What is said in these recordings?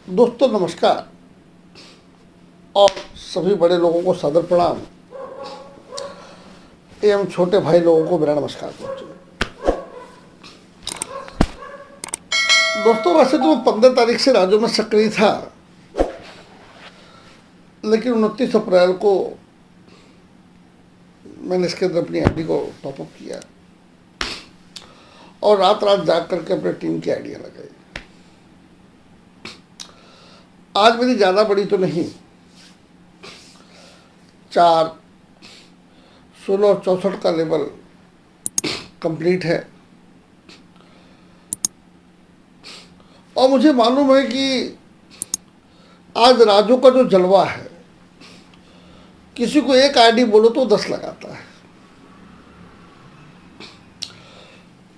दोस्तों नमस्कार और सभी बड़े लोगों को सादर प्रणाम एवं छोटे भाई लोगों को मेरा नमस्कार दोस्तों। वैसे तो 15 तारीख से राज्यों में सक्रिय था, लेकिन 29 अप्रैल को मैंने इसके अंदर अपनी आईडी को टॉपअप किया और रात रात जाग करके अपनी टीम की आइडिया लगाई। आज मेरी ज़्यादा बड़ी तो नहीं, 4, 16 और 64 का लेवल कंप्लीट है और मुझे मालूम है कि आज राजू का जो जलवा है, किसी को एक आईडी बोलो तो 10 लगाता है।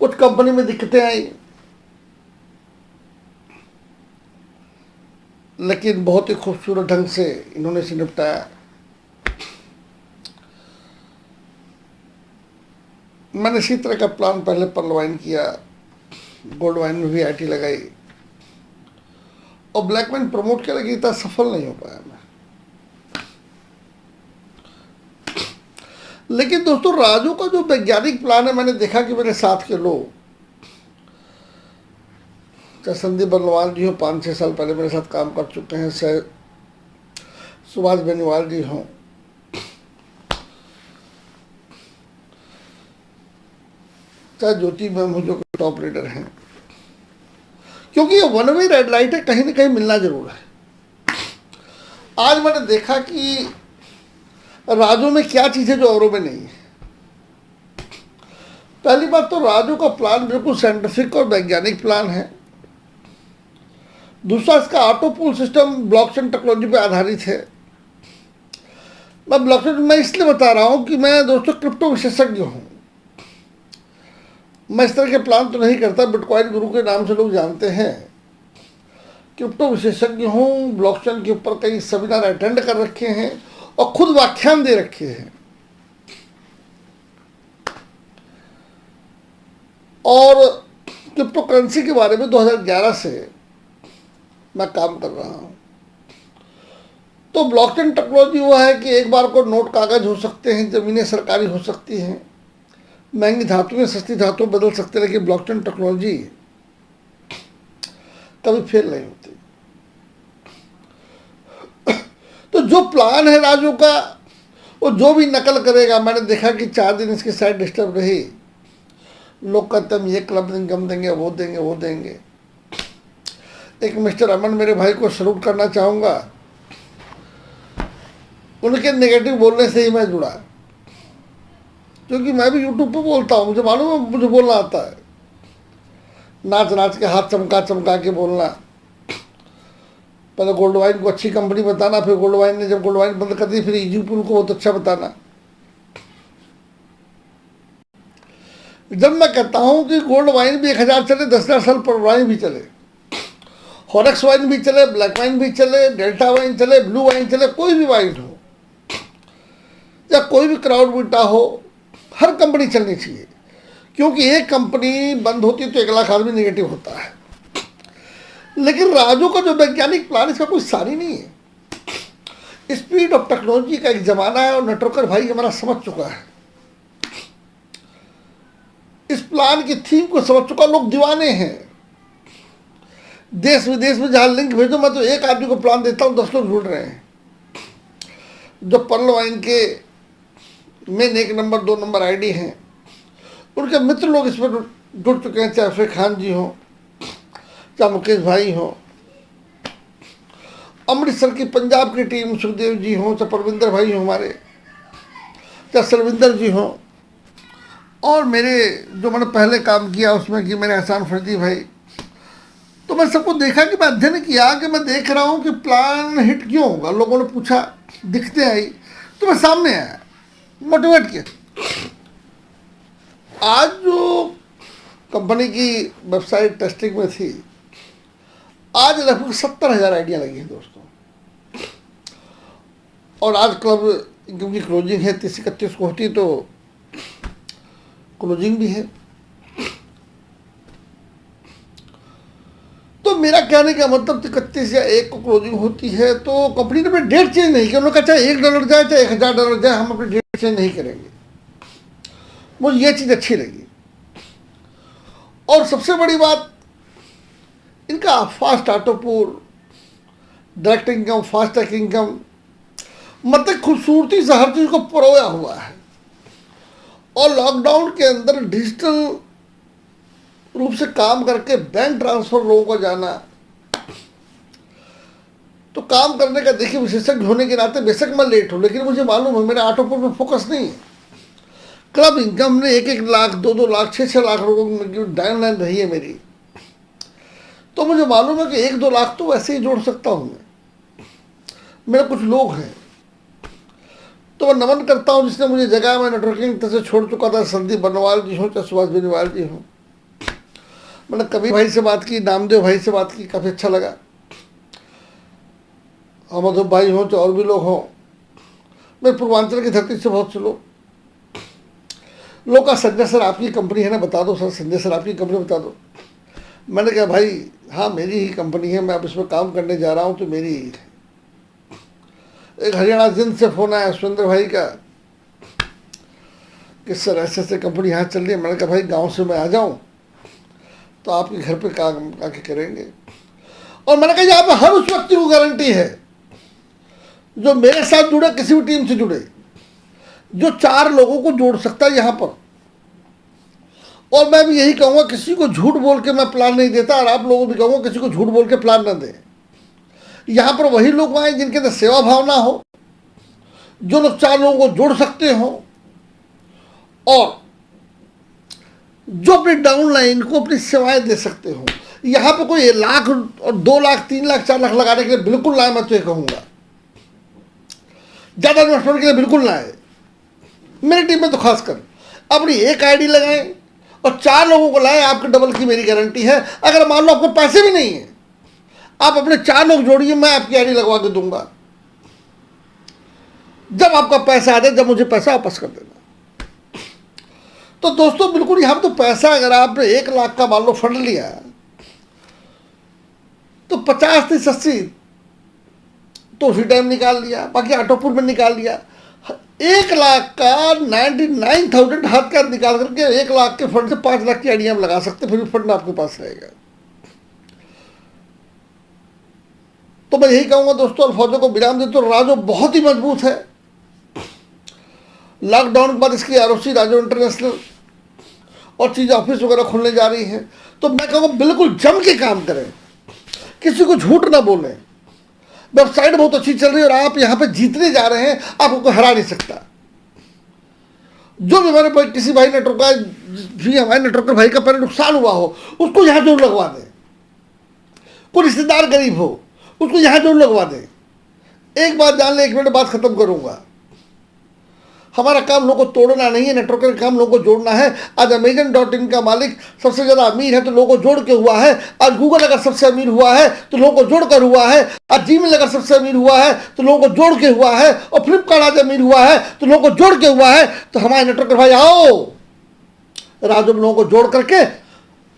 कुछ कंपनी में दिक्कतें आई, लेकिन बहुत ही खूबसूरत ढंग से इन्होंने इसे निपटाया। मैंने इसी तरह का प्लान पहले पर्ल वाइन किया, गोल्ड वाइन में भी आईटी लगाई और ब्लैक वाइन प्रमोट किया, लेकिन इतना सफल नहीं हो पाया मैं। लेकिन दोस्तों राजू का जो वैज्ञानिक प्लान है, मैंने देखा कि मेरे साथ के लोग, चाहे संदीप बर्नवाल जी हो, 5-6 साल पहले मेरे साथ काम कर चुके हैं, चाहे सुभाष बेनीवाल जी हों, चाहे ज्योति मैम हो जो टॉप लीडर हैं, क्योंकि ये वन वे रेड लाइट है, कहीं ना कहीं मिलना जरूर है। आज मैंने देखा कि राजू में क्या चीज़ है जो औरों में नहीं है। पहली बात तो राजू का प्लान बिल्कुल साइंटिफिक और वैज्ञानिक प्लान है। दूसरा, इसका auto pool system blockchain technology पे आधारित है। मैं इसलिए बता रहा हूँ कि मैं दोस्तों क्रिप्टो विशेषज्ञ हूँ। मैं इस तरह के प्लान तो नहीं करता, बिटकॉइन गुरु के नाम से लोग जानते हैं। क्रिप्टो विशेषज्ञ हूँ, ब्लॉकचेन के ऊपर कई सेमिनार अटेंड कर रखे हैं और खुद व्याख्यान दे रखे हैं और क्रिप्टो करेंसी के बारे में 2011 से मैं काम कर रहा हूँ। तो ब्लॉकचेन टेक्नोलॉजी वो है कि एक बार को नोट कागज हो सकते हैं, ज़मीनें सरकारी हो सकती हैं, महंगी धातुएं सस्ती धातुएं बदल सकते हैं, लेकिन ब्लॉकचेन टेक्नोलॉजी कभी फेल नहीं होती। तो जो प्लान है राजू का, वो जो भी नकल करेगा, मैंने देखा कि 4 दिन इसकी साइट डिस्टर्ब रही। लोग कहते हम ये क्लब इनकम देंगे, वो देंगे, वो देंगे। एक मिस्टर अमन मेरे भाई को सल्यूट करना चाहूँगा, उनके नेगेटिव बोलने से ही मैं जुड़ा, क्योंकि मैं भी यूट्यूब पे बोलता हूँ, मुझे मालूम है मुझे बोलना आता है। नाच नाच के, हाथ चमका चमका के बोलना। पहले गोल्ड वाइन को अच्छी कंपनी बताना, फिर गोल्ड वाइन ने जब गोल्ड वाइन बंद कर दी, फिर ईजी पुल को बहुत अच्छा बताना। जब मैं कहता हूँ कि गोल्ड वाइन भी 1000 चले, 10,000 साल पर वाइन भी चले, हॉरेक्स वाइन भी चले, ब्लैक वाइन भी चले, डेल्टा वाइन चले, ब्लू वाइन चले, कोई भी वाइन हो या कोई भी क्राउड बीटा हो, हर कंपनी चलनी चाहिए। क्योंकि एक कंपनी बंद होती है तो 1 लाख आदमी निगेटिव होता है। लेकिन राजू का जो वैज्ञानिक प्लान, इसका कोई सारी नहीं है। स्पीड ऑफ टेक्नोलॉजी का एक जमाना है और नेटवर्कर भाई हमारा समझ चुका है, इस प्लान की थीम को समझ चुका। लोग दीवाने हैं, देश विदेश में जहाँ लिंक भेजो, मैं तो एक आदमी को प्लान देता हूँ, 10 लोग जुड़ रहे हैं। जो पर्ल वाइन के मेन 1 नंबर 2 नंबर आईडी हैं, उनके मित्र लोग इस पर जुड़ चुके हैं, चाहे अफरीक खान जी हों, चाहे मुकेश भाई हों, अमृतसर की पंजाब की टीम सुखदेव जी हों, चाहे परविंदर भाई हों हमारे, चाहे सरविंदर जी हों, और मेरे जो मैंने पहले काम किया उसमें कि मैंने एहसान फर्जी भाई। तो मैं सबको देखा कि मैं अध्ययन किया कि मैं देख रहा हूँ कि प्लान हिट क्यों होगा। लोगों ने पूछा, दिखते आई, तो मैं सामने आया, मोटिवेट किया। आज जो कंपनी की वेबसाइट टेस्टिंग में थी, आज लगभग 70,000 आइडिया लगी हैं दोस्तों। और आज क्लब क्योंकि क्लोजिंग है 30-31 को होती, तो क्लोजिंग भी है। तो मेरा कहने का मतलब 31 या 1 को क्लोजिंग होती है तो कंपनी ने अपनी डेट चेंज नहीं की। उन्होंने कहा चाहे $1 जाए चाहे $1000 जाए, हम अपनी डेट चेंज नहीं करेंगे। मुझे ये चीज़ अच्छी लगी। और सबसे बड़ी बात, इनका fast autopool, direct income, fast track income, मतलब खूबसूरती से हर चीज़ को परोया हुआ है। और लॉकडाउन के अंदर डिजिटल रूप से काम करके बैंक ट्रांसफर लोगों को जाना, तो काम करने का देखिए विशेषज्ञ होने के नाते बेशक मैं लेट हूँ, लेकिन मुझे मालूम है मेरा ऑटोपूल में फोकस नहीं है। क्लब इनकम ने 1-1 लाख, 2-2 लाख, 6-6 लाख रुपये की डाउन लाइन रही है मेरी, तो मुझे मालूम है कि 1-2 लाख तो वैसे ही जोड़ सकता हूँ मैं। मेरे कुछ लोग हैं, तो मैं नमन करता हूँ जिसने मुझे जगह में नेटवर्किंग से छोड़ चुका था। संदीप बनवाल जी हों चाहे सुभाष बेनीवाल जी हों, मैंने कबीर भाई से बात की, नामदेव भाई से बात की, काफ़ी अच्छा लगा। अमधु भाई हों चाहे और भी लोग हों, मेरे पूर्वांचल की धरती से बहुत से लोग का संजय सर आपकी कंपनी है ना, बता दो सर, संजय सर आपकी कंपनी बता दो। मैंने कहा भाई हाँ मेरी ही कंपनी है, मैं अब इसमें काम करने जा रहा हूँ तो मेरी ही है। एक हरियाणा जिंद से फ़ोन आया सुरेंद्र भाई का कि सर ऐसे ऐसे कंपनी यहाँ चल रही है। मैंने कहा भाई गांव से मैं आ जाऊँ तो आपके घर पे काम आके करेंगे। और मैंने कहा यहाँ पे हर उस व्यक्ति को गारंटी है जो मेरे साथ जुड़े, किसी भी टीम से जुड़े, जो 4 लोगों को जोड़ सकता है यहाँ पर। और मैं भी यही कहूँगा, किसी को झूठ बोल के मैं प्लान नहीं देता, और आप लोगों को भी कहूँगा किसी को झूठ बोल के प्लान न दें। यहाँ पर वही लोग आए जिनके अंदर सेवा भावना हो, जो लोग 4 लोगों को जोड़ सकते हो, और जो अपनी डाउन लाइन को अपनी सेवाएं दे सकते हो। यहाँ पे कोई 1 लाख और 2 लाख 3 लाख 4 लाख लगाने के लिए बिल्कुल ना आए, मैं तो ये कहूँगा। ज़्यादा इन्वेस्टमेंट के लिए बिल्कुल ना आए। मेरी टीम में तो खासकर अपनी एक आईडी लगाएं और 4 लोगों को लाएं, आपके डबल की मेरी गारंटी है। अगर मान लो आपको पैसे भी नहीं है, आप अपने 4 लोग जोड़िए, मैं आपकी आईडी लगवा के दूंगा। जब आपका पैसा आ जाए, जब मुझे पैसा वापस कर देना। तो दोस्तों बिल्कुल यहाँ तो पैसा, अगर आपने 1 लाख का मान लो फंड लिया तो 50-80 तो उसी टाइम निकाल लिया, बाकी ऑटोपूल में निकाल लिया। 1 लाख का 99,000 हाथ का निकाल करके 1 लाख के फंड से 5 लाख की आईडी आप लगा सकते, फिर भी फंड आपके पास रहेगा। तो मैं यही कहूँगा दोस्तों, अल्फाजों को विराम दे तो राजो बहुत ही मजबूत है। लॉकडाउन के बाद इसकी आरओसी राजो इंटरनेशनल और चीज़ ऑफिस वगैरह खुलने जा रही हैं, तो मैं कहूँगा बिल्कुल जम के काम करें, किसी को झूठ ना बोलें। वेबसाइट बहुत अच्छी चल रही है और आप यहाँ पे जीतने जा रहे हैं, आपको कोई हरा नहीं सकता। जो भी हमारे भाई किसी भाई नेटवर्क भी, हमारे नेटवर्कर भाई का पहले नुकसान हुआ हो, उसको यहाँ जरूर लगवा दें। कोई रिश्तेदार गरीब हो, उसको यहाँ जरूर लगवा दें। एक बात जान ले, 1 मिनट बात खत्म करूँगा। हमारा काम लोगों को तोड़ना नहीं है, नेटवर्कर का काम लोगों को जोड़ना है। आज Amazon.in का मालिक सबसे ज़्यादा अमीर है तो लोगों को जोड़ के हुआ है। आज गूगल अगर सबसे अमीर हुआ है तो लोगों को जोड़ कर हुआ है। आज जीमेल अगर सबसे अमीर हुआ है तो लोगों को जोड़ के हुआ है। और फ्लिपकार्ट आज अमीर हुआ है तो लोगों को जोड़ के हुआ है। तो हमारे नेटवर्कर भाई आओ, राजू लोगों को जोड़ करके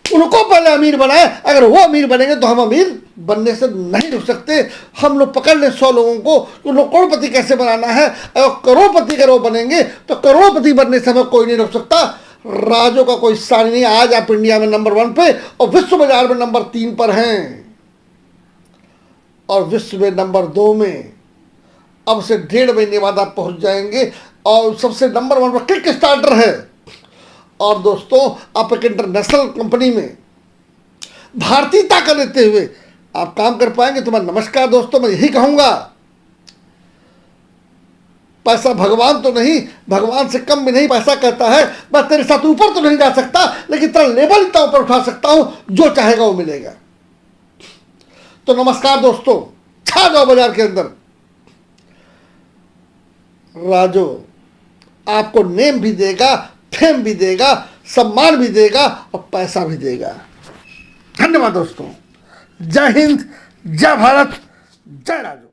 उनको पहले अमीर बनाए। अगर वो अमीर बनेंगे तो हम अमीर बनने से नहीं रुक सकते। हम लोग पकड़ लें 100 लोगों को तो लोग करोड़पति कैसे बनाना है। अगर करोड़पति अगर वो बनेंगे तो करोड़पति बनने से हमें कोई नहीं रोक सकता। राजो का कोई स्थान नहीं। आज आप इंडिया में नंबर 1 पे और विश्व बाजार में नंबर 3 पर हैं, और विश्व में नंबर 2 में अब से 1.5 महीने बाद आप पहुंच जाएंगे। और सबसे नंबर 1 पर किक स्टार्टर है। और दोस्तों आप एक इंटरनेशनल कंपनी में भारतीयता का लेते हुए आप काम कर पाएंगे तो मैं नमस्कार दोस्तों, मैं यही कहूंगा, पैसा भगवान तो नहीं, भगवान से कम भी नहीं। पैसा कहता है मैं तेरे साथ ऊपर तो नहीं जा सकता, लेकिन तेरा लेवल इतना ऊपर उठा सकता हूं, जो चाहेगा वो मिलेगा। तो नमस्कार दोस्तों, छा जाओ बाजार के अंदर। राजो आपको नेम भी देगा, फेम भी देगा, सम्मान भी देगा और पैसा भी देगा। धन्यवाद दोस्तों। जय हिंद, जय भारत, जय राजू।